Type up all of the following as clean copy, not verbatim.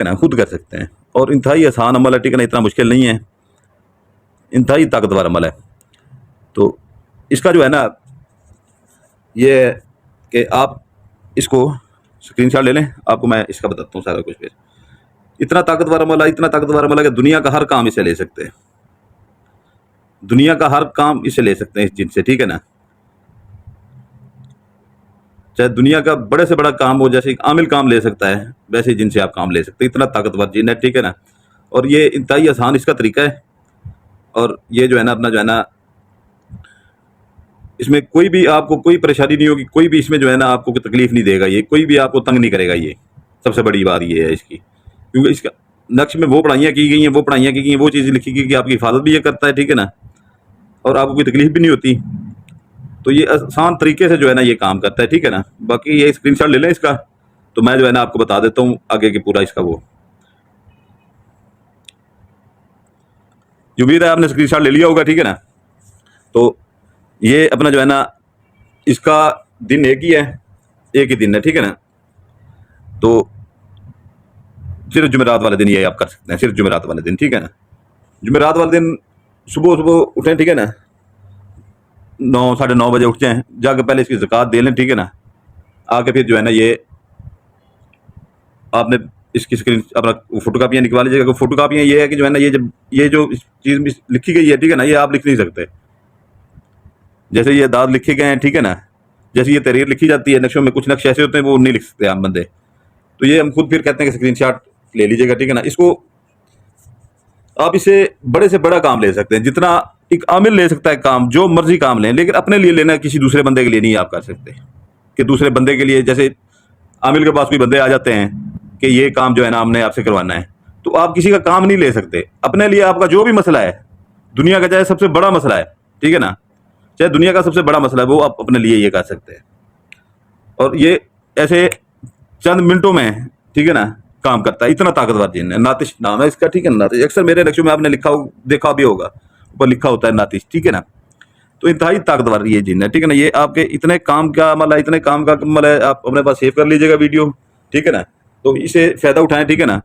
है ना, खुद कर सकते हैं। और इंतहाई आसान अमल है, ठीक है ना, इतना मुश्किल नहीं है, इंतहाई ताकतवर अमल है। तो इसका जो है ना ये है कि आप इसको स्क्रीनशॉट ले लें, आपको मैं इसका बताता हूँ सारा कुछ। फिर इतना ताकतवर अमल है, इतना ताकतवर अमल है कि दुनिया का हर काम इसे ले सकते हैं, दुनिया का हर काम इसे ले सकते हैं इस जिन से, ठीक है ना। चाहे दुनिया का बड़े से बड़ा काम हो, जैसे एक आमिल काम ले सकता है, वैसे जिनसे आप काम ले सकते हैं, इतना ताकतवर जिन है, ठीक है ना। और ये इंतहाई आसान इसका तरीका है। और ये जो है ना अपना जो है ना, इसमें कोई भी आपको कोई परेशानी नहीं होगी, कोई भी इसमें जो है ना आपको कोई तकलीफ नहीं देगा, ये कोई भी आपको तंग नहीं करेगा। ये सबसे बड़ी बात ये है इसकी, क्योंकि इसका नक्श में वो पढ़ाइयाँ की गई हैं, वो पढ़ाइयाँ की गई हैं, वो चीज़ लिखी गई कि आपकी हिफाजत भी ये करता है, ठीक है ना, और आपको कोई तकलीफ भी नहीं होती। तो ये आसान तरीके से जो है ना ये काम करता है, ठीक है ना। बाकी ये स्क्रीनशॉट ले लें इसका, तो मैं जो है ना आपको बता देता हूँ आगे के पूरा इसका वो। उम्मीद है आपने स्क्रीनशॉट ले लिया होगा, ठीक है ना। तो ये अपना जो है ना इसका दिन एक ही है, एक ही दिन है, ठीक है ना। तो सिर्फ जुमेरात वाले दिन ये आप कर सकते हैं, सिर्फ जुमेरात वाले दिन, ठीक है ना। जुमेरात वाले दिन सुबह सुबह उठें, ठीक है ना, 9 साढ़े 9 बजे उठ जाएं, जाकर पहले इसकी ज़कात दे लें, ठीक है ना। आके फिर जो है ना ये आपने इसकी स्क्रीन अपना फोटो कापियाँ निकलवा लीजिएगा। फोटो कापियाँ ये है कि जो है ना ये जब ये जो चीज़ लिखी गई है, ठीक है ना, ये आप लिख नहीं सकते। जैसे ये दाद लिखे गए हैं, ठीक है ना, जैसे ये तहरीर लिखी जाती है नक्शों में, कुछ नक्श ऐसे होते हैं वो नहीं लिख सकते आम बंदे। तो ये हम खुद फिर कहते हैं कि स्क्रीनशॉट ले लीजिएगा, ठीक है ना। इसको आप इसे बड़े से बड़ा काम ले सकते हैं, जितना एक आमिल ले सकता है काम, जो मर्जी काम लें, लेकिन अपने लिए लेना, किसी दूसरे बंदे के लिए नहीं आप कर सकते। कि दूसरे बंदे के लिए, जैसे आमिल के पास कोई बंदे आ जाते हैं कि ये काम जो है ना हमने आपसे करवाना है, तो आप किसी का काम नहीं ले सकते। अपने लिए आपका जो भी मसला है, दुनिया का चाहे सबसे बड़ा मसला है, ठीक है ना, चाहे दुनिया का सबसे बड़ा मसला है, वो आप अपने लिए ये कर सकते हैं। और ये ऐसे चंद मिनटों में, ठीक है ना, काम करता है। इतना ताकतवर जिन है, नातिश नाम है इसका, ठीक है ना। नातिश अक्सर मेरे नक्शों में आपने लिखा देखा भी होगा, ऊपर लिखा होता है नातिश, ठीक है ना। तो इंतहाई ताकतवर ये जिन है, ठीक है ना। ये आपके इतने काम का अमल है, इतने काम का अमल है, आप अपने पास सेव कर लीजिएगा वीडियो, ठीक है ना। तो इसे फ़ायदा उठाएं, ठीक है ना।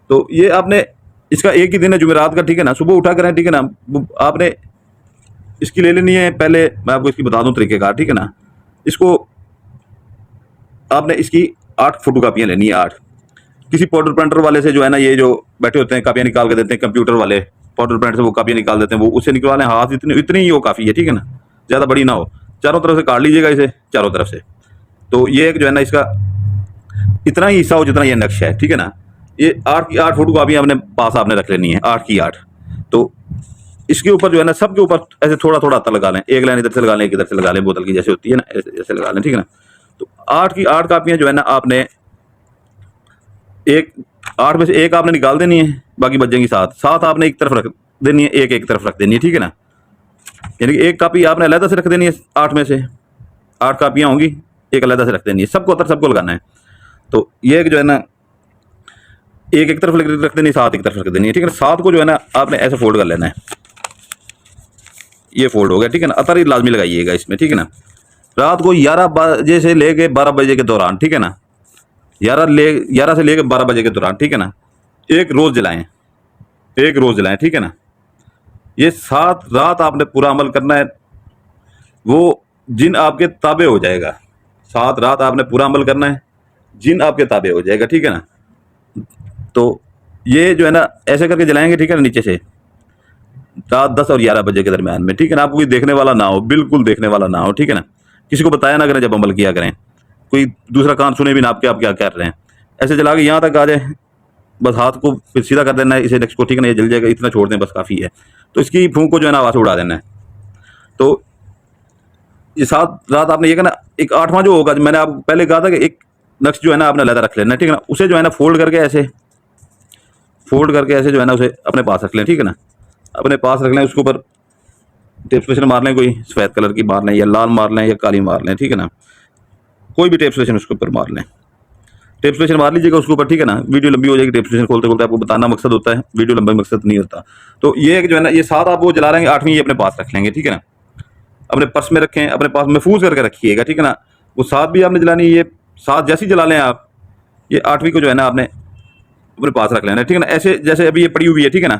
तो ये आपने इसका एक ही दिन है जुमेरात का, ठीक है ना, सुबह उठा करें, ठीक है ना। आपने इसकी ले लेनी है, पहले मैं आपको इसकी बता दूं तरीक़ेकार, ठीक है ना। इसको आपने इसकी 8 फोटो कापियाँ लेनी है, 8। किसी पाउडर प्रिंटर वाले से जो है ना, ये जो बैठे होते हैं कापियाँ निकाल के देते हैं, कंप्यूटर वाले पाउडर प्रिंटर से वो कापियाँ निकाल देते हैं, वो उससे निकलवा लें। हाथ इतनी ही वो काफ़ी है, ठीक है ना, ज़्यादा बड़ी ना हो। चारों तरफ से काट लीजिएगा इसे, चारों तरफ से। तो ये एक जो है ना इसका इतना ही हिस्सा हो जितना ये नक्श है, ठीक है ना। ये 8 की 8 फोटो कापियाँ अपने पास आपने रख लेनी है, 8 की 8। तो इसके ऊपर जो है ना, सबके ऊपर ऐसे थोड़ा थोड़ा हाथ लगा लें, एक लाइन इधर से लगा लें, एक इधर से लगा लें, बोतल की जैसे होती है ना, ऐसे लगा लें, ठीक है ना। तो 8 की 8 कापियाँ जो है ना आपने एक 8 में से एक आपने निकाल देनी है, बाकी बच जाएंगी 7। 7 आपने एक तरफ रख देनी है, एक तरफ रख देनी है, ठीक है ना। यानी कि एक कापी आपने अलग से रख देनी है, 8 में से 8 कापियाँ होंगी, एक अलग से रख देनी है, सबको अंदर सबको लगाना है। तो ये जो है ना एक तरफ रख देनी है, 7 एक तरफ रख देनी है, ठीक है ना। 7 को जो है ना आपने ऐसे फोल्ड कर लेना है, ये फोल्ड हो गया, ठीक है ना। अतर ही लाजमी लगाइएगा इसमें, ठीक है ना। रात को 11 बजे से लेके 12 बजे के दौरान, ठीक है ना, 11 से लेके 12 बजे के दौरान, ठीक है ना, एक रोज़ जलाएं, एक रोज़ जलाएं, ठीक है ना। ये 7 रात आपने पूरा अमल करना है, वो जिन आपके ताबे हो जाएगा। 7 रात आपने पूरा अमल करना है, जिन आपके ताबे हो जाएगा, ठीक है ना। तो ये जो है ना ऐसे करके जलाएंगे, ठीक है ना, नीचे से रात 10 और 11 बजे के दरमियान में, ठीक है ना। आपको कोई देखने वाला ना हो, बिल्कुल देखने वाला ना हो, ठीक है ना। किसी को बताया ना करें जब अमल किया करें, कोई दूसरा कान सुने भी ना आपके, आप क्या कर रहे हैं। ऐसे जला के यहाँ तक आ जाए, बस हाथ को फिर सीधा कर देना है इसे नेक्स्ट को, ठीक है ना, ये जल जाएगा, इतना छोड़ दें बस काफ़ी है। तो इसकी फूंक को जो है ना आवाज़ उड़ा देना है। तो ये 7 रात आपने ये करना। एक 8वां जो होगा, मैंने आपको पहले कहा था कि एक नक्श जो है ना आपने अलग रख लेना है, ठीक है ना। उसे जो है ना फोल्ड करके ऐसे जो है ना उसे अपने पास रख लें, ठीक है ना, अपने पास रख लें। उसके ऊपर टेप स्टेशन मार लें, कोई सफ़ेद कलर की मार लें, या लाल मार लें, या काली मार लें, ठीक है ना। कोई भी टेप स्टेशन उसके ऊपर मार लें, टेप स्टेशन मार लीजिएगा उसके ऊपर, ठीक है ना। वीडियो लंबी हो जाएगी, टेप स्टेशन खोलते खोलते आपको बताना मकसद होता है, वीडियो लंबा मकसद नहीं होता। तो ये जो है ना ये 7 आप वो जला रहे हैं, 8वीं ये अपने पास रख लेंगे, ठीक है ना। अपने पर्स में रखें, अपने पास महफूज करके रखिएगा, ठीक है ना। वो 7 भी आपने जलानी है, ये 7 जैसी जला लें आप, ये 8वीं को जो है ना आपने अपने पास रख लेना है, ठीक है ना। ऐसे जैसे अभी ये पड़ी हुई है, ठीक है ना।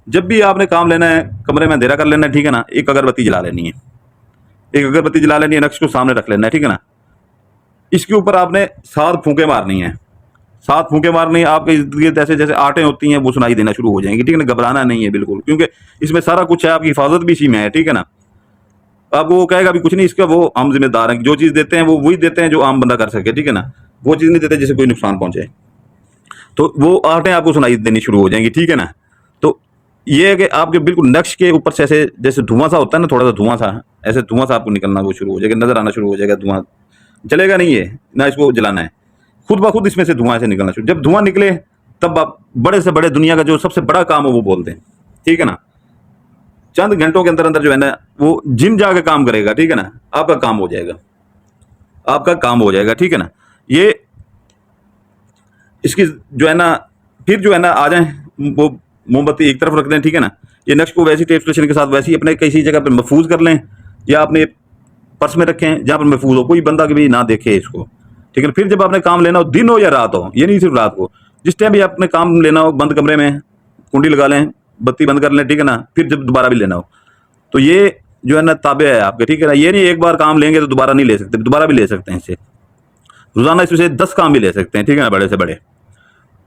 जब भी आपने काम लेना है, कमरे में अंधेरा कर लेना है, ठीक है ना। एक अगरबत्ती जला लेनी है, एक अगरबत्ती जला लेनी है, नक्श को सामने रख लेना है, ठीक है ना। इसके ऊपर आपने 7 फूंके मारनी है, 7 फूंके मारनी है। आपके इर्द गिर्द ऐसे जैसे आटे होती हैं वो सुनाई देना शुरू हो जाएंगी, ठीक है ना। घबराना नहीं है बिल्कुल, क्योंकि इसमें सारा कुछ है, आपकी हिफाजत भी इसी में है, ठीक है ना। आपको वो कहेगा भी कुछ नहीं, इसका वो हम जिम्मेदार हैं, जो चीज़ देते हैं वो वही देते हैं जो आम बंदा कर सके, ठीक है ना। वो चीज़ नहीं देते जिससे कोई नुकसान पहुंचे। तो वो आटे आपको सुनाई देनी शुरू हो जाएंगी, ठीक है ना। तो ये है कि आपके बिल्कुल नक्श के ऊपर से ऐसे जैसे धुआं सा होता है ना, थोड़ा सा धुआं सा, ऐसे धुआं सा आपको निकलना वो शुरू हो जाएगा, नजर आना शुरू हो जाएगा। धुआं जलेगा नहीं है ना, इसको जलाना है, खुद ब खुद इसमें से धुआं से निकलना शुरू। जब धुआं निकले तब आप बड़े से बड़े दुनिया का जो सबसे बड़ा काम हो वो बोल दें, ठीक है ना। चंद घंटों के अंदर अंदर जो है ना वो जिम जाके काम करेगा, ठीक है ना। आपका काम हो जाएगा, आपका काम हो जाएगा, ठीक है ना। ये इसकी जो है ना, फिर जो है ना आ जाए, वो मोमबत्ती एक तरफ रख दें, ठीक है ना। ये नक्श को वैसी टेप स्टेशन के साथ वैसे ही अपने किसी जगह पर महफूज कर लें, या अपने पर्स में रखें जहाँ पर महफूज हो, कोई बंदा कभी ना देखे इसको, ठीक है ना। फिर जब आपने काम लेना हो, दिन हो या रात हो, ये नहीं सिर्फ रात को, जिस टाइम भी आपने काम लेना हो, बंद कमरे में कुंडी लगा लें, बत्ती बंद कर लें, ठीक है ना। फिर जब दोबारा भी लेना हो तो ये जो है ना ताबे है आपके, ठीक है ना। ये नहीं एक बार काम लेंगे तो दोबारा नहीं ले सकते, दोबारा भी ले सकते हैं इससे, रोजाना इसमें से 10 काम भी ले सकते हैं, ठीक है ना, बड़े से बड़े।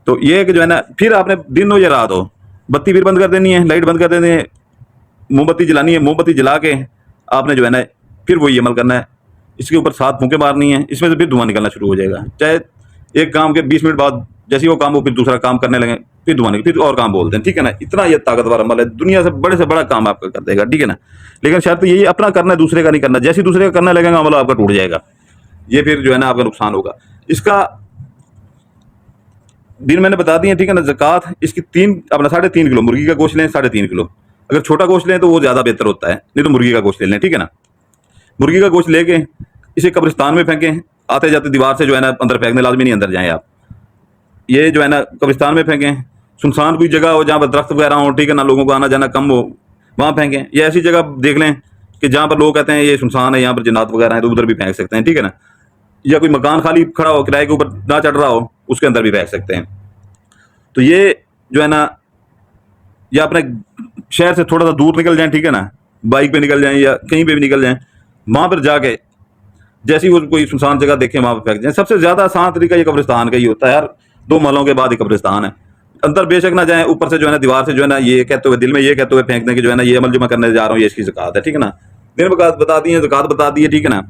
तो ये है कि जो है ना, फिर आपने दिन हो या रात हो, बत्ती फिर बंद कर देनी है, लाइट बंद कर देनी है, मोमबत्ती जलानी है, मोमबत्ती जला के आपने जो है ना फिर वही अमल करना है। इसके ऊपर 7 फूंके मारनी है, इसमें से फिर धुआं निकलना शुरू हो जाएगा। चाहे एक काम के 20 मिनट बाद जैसे ही वो काम हो फिर दूसरा काम करने लगे, फिर धुआं निकल, फिर और काम बोलते हैं, ठीक है ना। इतना ये ताकतवर अमल है, दुनिया से बड़ा काम आपका कर देगा, ठीक है ना। लेकिन शर्त यही अपना करना है, दूसरे का नहीं करना। जैसे दूसरे का करने लगेगा अमल आपका टूट जाएगा, ये फिर जो है ना आपका नुकसान होगा। इसका दिन मैंने बता दिए, ठीक है ना। ज़कात इसकी 3 अपना 3.5 किलो मुर्गी का गोश्त लें, 3.5 किलो। अगर छोटा गोश्त लें तो वो ज़्यादा बेहतर होता है, नहीं तो मुर्गी का गोश्त ले लें, ठीक है ना। मुर्गी का गोश्त लेके इसे कब्रिस्तान में फेंकें, आते जाते दीवार से जो है ना अंदर फेंकने, लाजमी नहीं अंदर जाएं आप। ये जो है ना कब्रिस्तान में फेंकें, सुनसान कोई जगह हो जहाँ पर दरख्त वगैरह हो, ठीक है ना, लोगों को आना जाना कम हो, वहाँ फेंकें। या ऐसी जगह देख लें कि जहाँ पर लोग कहते हैं ये सुनसान है, यहाँ पर जिन्नात वगैरह हैं, तो उधर भी फेंक सकते हैं, ठीक है ना। या कोई मकान खाली खड़ा हो, किराए के ऊपर ना चढ़ रहा हो, उसके अंदर भी फेंक सकते हैं। तो ये जो है ना, या अपने शहर से थोड़ा सा दूर निकल जाएं, ठीक है ना, बाइक पे निकल जाएं या कहीं पे भी निकल जाएं, वहाँ पर जाके जैसे ही वो कोई सुनसान जगह देखें वहाँ पर फेंक जाएं। सबसे ज़्यादा आसान तरीका ये कब्रिस्तान का ही होता है यार, 2 महलों के बाद ही कब्रिस्तान है। अंदर बेशक ना जाएं, ऊपर से जो है ना दीवार से जो है ना ये कहते हुए, दिल में ये कहते हुए फेंक दें कि जो है ना ये अमल जो मैं करने जा रहा हूँ ये इसकी ज़कात है, ठीक है ना। दिन बता दिए, ज़कात बता दी है, ठीक है ना।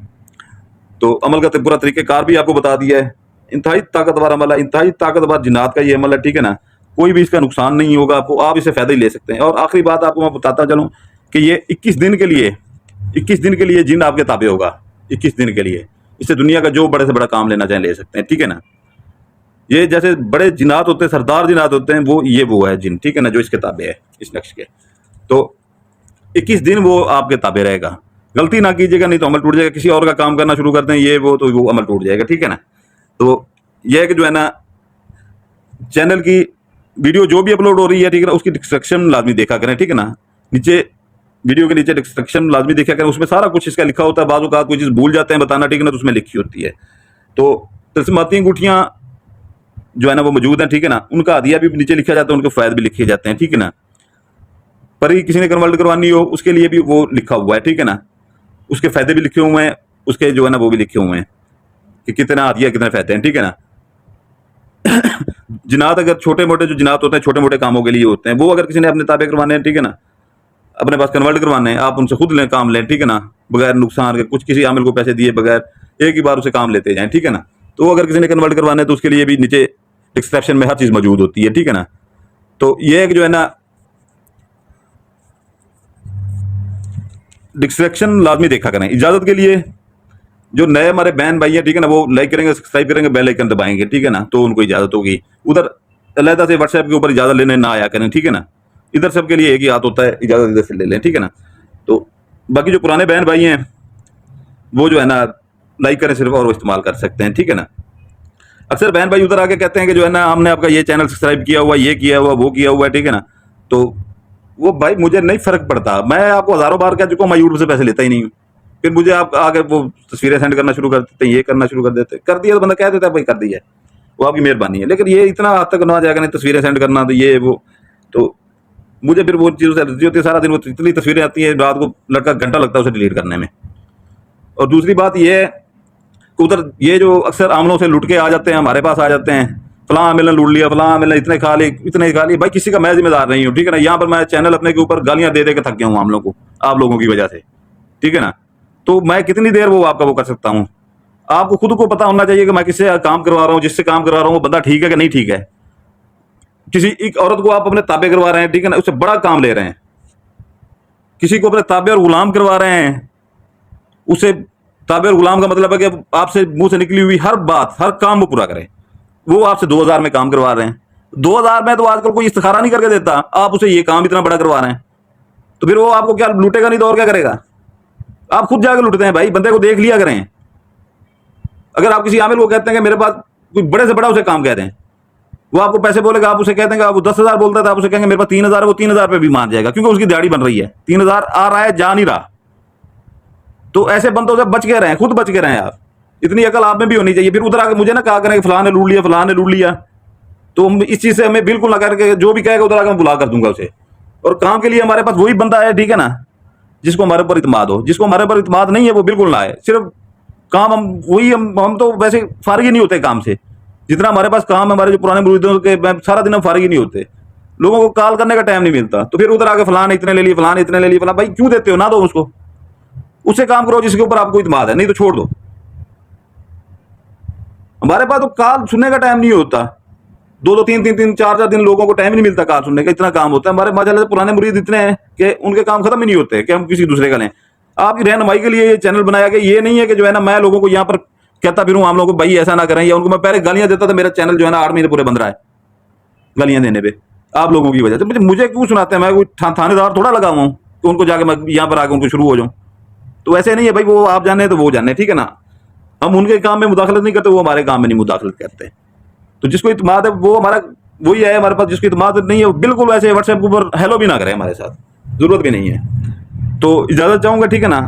तो अमल का पूरा तरीक़ेकार भी आपको बता दिया है। इंतहाई ताकतवर अमल है, इंतहाई ताकतवर जिन्नात का ये अमल है, ठीक है ना। कोई भी इसका नुकसान नहीं होगा आपको, आप इससे फ़ायदा ही ले सकते हैं। और आखिरी बात आपको मैं बताता चलूँ कि ये 21 दिन के लिए जिन आपके ताबे होगा, 21 दिन के लिए। इससे दुनिया का जो बड़े से बड़ा काम लेना चाहें ले सकते हैं, ठीक है ना। ये जैसे बड़े जिन्नात होते हैं, सरदार जिन्नात होते हैं, वो है जिन, ठीक है ना, जो इसके ताबे है, इस नक्श के। तो 21 दिन वो आपके ताबे रहेगा। गलती ना कीजिएगा, नहीं तो अमल टूट जाएगा। किसी और का काम करना शुरू करते हैं ये वो, तो वो अमल टूट जाएगा, ठीक है ना। तो यह है कि जो है ना चैनल की वीडियो जो भी अपलोड हो रही है, ठीक है ना, उसकी डिस्क्रिप्शन लाजमी देखा करें, ठीक है ना। नीचे वीडियो के नीचे डिस्क्रिप्शन लाजमी देखा करें, उसमें सारा कुछ इसका लिखा होता है। बाज़ औक़ात कोई चीज़ भूल जाते हैं बताना, ठीक है ना, तो उसमें लिखी होती है। तो तिल्स्माती अंगूठियाँ जो है ना वो मौजूद हैं, ठीक है ना। उनका हदिया भी नीचे लिखा जाता है, उनके फ़ायदे भी लिखे जाते हैं, ठीक है ना। पर ही किसी ने कन्वर्ट करवानी हो उसके लिए भी वो लिखा हुआ है, ठीक है ना। उसके फ़ायदे भी लिखे हुए हैं, उसके जो है ना वो भी लिखे हुए हैं कि कितना हदिया कितने फ़ायदे हैं, ठीक है ना। जिनात अगर छोटे मोटे जो जिनात होते हैं छोटे मोटे कामों के लिए होते हैं, वो अगर किसी ने अपने ताबे करवाने हैं, ठीक है ना, अपने पास कन्वर्ट करवाने हैं, आप उनसे खुद लें, काम लें, ठीक है ना, बगैर नुकसान के, कुछ किसी आमिल को पैसे दिए बगैर, एक ही बार उसे काम लेते जाएं, ठीक है ना। तो अगर किसी ने कन्वर्ट करवाना है तो उसके लिए भी नीचे डिस्क्रिप्शन में हर चीज़ मौजूद होती है, ठीक है ना। तो ये एक जो है ना डिस्क्रिप्शन लाजमी देखा करें। इजाज़त के लिए जो नए हमारे बहन भाई हैं, ठीक है ना, वो लाइक करेंगे, सब्सक्राइब करेंगे, बेल आइकन दबाएंगे, ठीक है ना, तो उनको इजाज़त होगी। उधर अलहदा से व्हाट्सएप के ऊपर इजाज़त लेने ना आया करें, ठीक है ना। इधर सबके लिए एक ही हाथ होता है, इजाज़त इधर से ले लें, ठीक है ना। तो बाकी जो पुराने बहन भाई हैं वो जो है ना लाइक करें सिर्फ, और वो इस्तेमाल कर सकते हैं, ठीक है ना। अक्सर बहन भाई उधर आके कहते हैं कि जो है ना हमने आपका ये चैनल सब्सक्राइब किया हुआ, ये किया हुआ, वो किया हुआ है, ठीक है ना। तो वो भाई मुझे नहीं फ़र्क पड़ता, मैं आपको हज़ारों बार कह चुका हूँ, मैं यूट्यूब से पैसे लेता ही नहीं हूँ। फिर मुझे आप आगे वो तस्वीरें सेंड करना शुरू कर देते हैं, ये करना शुरू कर देते हैं। कर दिया तो बंदा कह देता है भाई कर दिया, वो आपकी मेहरबानी है। लेकिन ये इतना हद तक ना जाएगा, नहीं तस्वीरें सेंड करना तो ये वो, तो मुझे फिर वो चीज़ों से एलर्जी होती है। सारा दिन वो इतनी तस्वीरें आती हैं, रात को लड़का घंटा लगता है उसे डिलीट करने में। और दूसरी बात ये है कि उधर ये जो अक्सर आमलों से लुट के आ जाते हैं, हमारे पास आ जाते हैं, फलां मिलन लूट लिया, फलां मिलन इतने खा ली, इतने खा ली। भाई किसी का मैं जिम्मेदार नहीं हूँ, ठीक है ना। यहाँ पर मैं चैनल अपने के ऊपर गालियां दे दे के थक गया हूँ आमलों को, आप लोगों की वजह से, ठीक है ना। तो मैं कितनी देर वो आपका वो कर सकता हूँ। आपको खुद को पता होना चाहिए कि मैं किससे काम करवा रहा हूँ, जिससे काम करवा रहा हूँ वो बंदा ठीक है कि नहीं ठीक है। किसी एक औरत को आप अपने ताबे करवा रहे हैं, ठीक है ना, उससे बड़ा काम ले रहे हैं। किसी को अपने ताबे और गुलाम करवा रहे हैं, उसे ताबे और गुलाम का मतलब है कि आपसे मुंह से निकली हुई हर बात, हर काम वो पूरा करें। वो आपसे 2000 में काम करवा रहे हैं। 2000 में तो आजकल कोई इस्तिखारा नहीं करके देता, आप उसे ये काम इतना बड़ा करवा रहे हैं, तो फिर वो आपको क्या लूटेगा नहीं तो और क्या करेगा। आप खुद जाकर लूटते हैं भाई, बंदे को देख लिया करें। अगर आप किसी आमिल को कहते हैं कि मेरे पास कोई बड़े से बड़ा उसे काम कह दें, वो आपको पैसे बोलेगा, आप उसे कहते हैं कि आप 10,000 बोलता था, आप उसे कहेंगे मेरे पास 3000 है, वो 3000 पे भी मान जाएगा, क्योंकि उसकी दिहाड़ी बन रही है। 3000 आ रहा है, जा नहीं रहा। तो ऐसे बंदों से बच के रहें, खुद बच के रहें आप। इतनी अकल आप में भी होनी चाहिए। फिर उधर आके मुझे ना कहा करें कि फलां ने लूट लिया, फलां ने लूट लिया, तो इस चीज से हमें बिल्कुल ना करके, जो भी कहेगा उधर आकर मैं बुला कर दूंगा उसे। और काम के लिए हमारे पास वही बंदा है, ठीक है ना, जिसको हमारे ऊपर इत्मीनान हो। जिसको हमारे ऊपर इत्मीनान नहीं है वो बिल्कुल ना आए। सिर्फ काम हम वही, हम तो वैसे फारिग ही नहीं होते काम से। जितना हमारे पास काम है, हमारे जो पुराने मुरीदों के, सारा दिन हम फारिग ही नहीं होते। लोगों को कॉल करने का टाइम नहीं मिलता, तो फिर उधर आके फलां ने इतने ले लिए, फलां ने इतने ले लिए। फलां भाई क्यों देते हो, ना दो उसको, उससे काम करो जिसके ऊपर आपको इत्मीनान है, नहीं तो छोड़ दो। हमारे पास तो कॉल सुनने का टाइम नहीं होता। 2-2, 3-3, 4-4 दिन लोगों को टाइम नहीं मिलता कॉल सुनने का, इतना काम होता है। हमारे माशाल्लाह से पुराने मुरीद इतने हैं कि उनके काम खत्म ही नहीं होते कि हम किसी दूसरे का लें। आपकी रहनुमाई के लिए ये चैनल बनाया गया। ये नहीं है कि जो है ना मैं लोगों को यहाँ पर कहता फिरूं आम लोगों को भाई ऐसा ना करें, या उनको मैं पहले गालियां देता था। मेरा चैनल जो है ना 8 महीने पूरे बंद रहा है गालियां देने पे, आप लोगों की वजह से। मुझे क्यों सुनाते हैं, मैं कोई थानेदार थोड़ा लगा हुआ हूँ कि उनको जाके मैं यहाँ पर आकर उनको शुरू हो जाऊँ। तो ऐसे नहीं है भाई, वो आप जाने तो वो जाने, ठीक है ना। हम उनके काम में मुदाखलत नहीं करते, वो हमारे काम में नहीं मुदाखलत करते। तो जिसको इत्मीनान है वो हमारा वही है हमारे पास। जिसको इत्मीनान नहीं है वो बिल्कुल वैसे व्हाट्सएप के ऊपर हेलो भी ना करे हमारे साथ, जरूरत भी नहीं है। तो इजाजत चाहूंगा, ठीक है ना।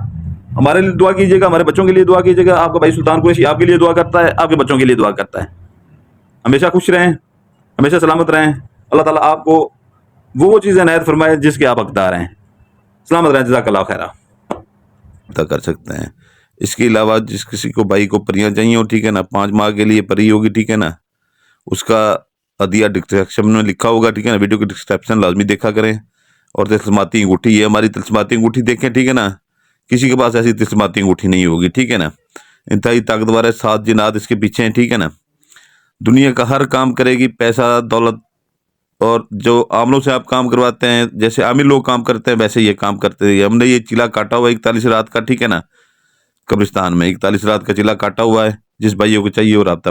हमारे लिए दुआ कीजिएगा, हमारे बच्चों के लिए दुआ कीजिएगा। आपका भाई सुल्तान कुरैशी आपके लिए दुआ करता है, आपके बच्चों के लिए दुआ करता है। हमेशा खुश रहें, हमेशा सलामत रहें। अल्लाह ताला आपको वो चीज़ें इनायत फरमाए जिसके आप हकदार हैं। सलामत रहें, जज़ाकल्लाह खैरा। अदा कर सकते हैं। इसके अलावा जिस किसी को भाई को परियां चाहिए हो, ठीक है ना, 5 माह के लिए परी होगी, ठीक है ना, उसका हदिया डिस्क्रिप्शन में लिखा होगा, ठीक है ना। वीडियो की डिस्क्रिप्शन लाजमी देखा करें। और तिलस्माती अंगूठी, ये हमारी तिलस्माती अंगूठी देखें, ठीक है ना। किसी के पास ऐसी तिलस्माती अंगूठी नहीं होगी, ठीक है ना। इंतहाई ताकतवर है, 7 जिन्नात इसके पीछे हैं, ठीक है ना। दुनिया का हर काम करेगी, पैसा दौलत। और जो आमलों से आप काम करवाते हैं, जैसे आमिर लोग काम करते हैं, वैसे ये काम करते हैं। हमने ये चिला काटा हुआ 41 रात का, ठीक है ना, कब्रिस्तान में 41 रात का चिला काटा हुआ है। जिस भाइयों को चाहिए वो राब्ता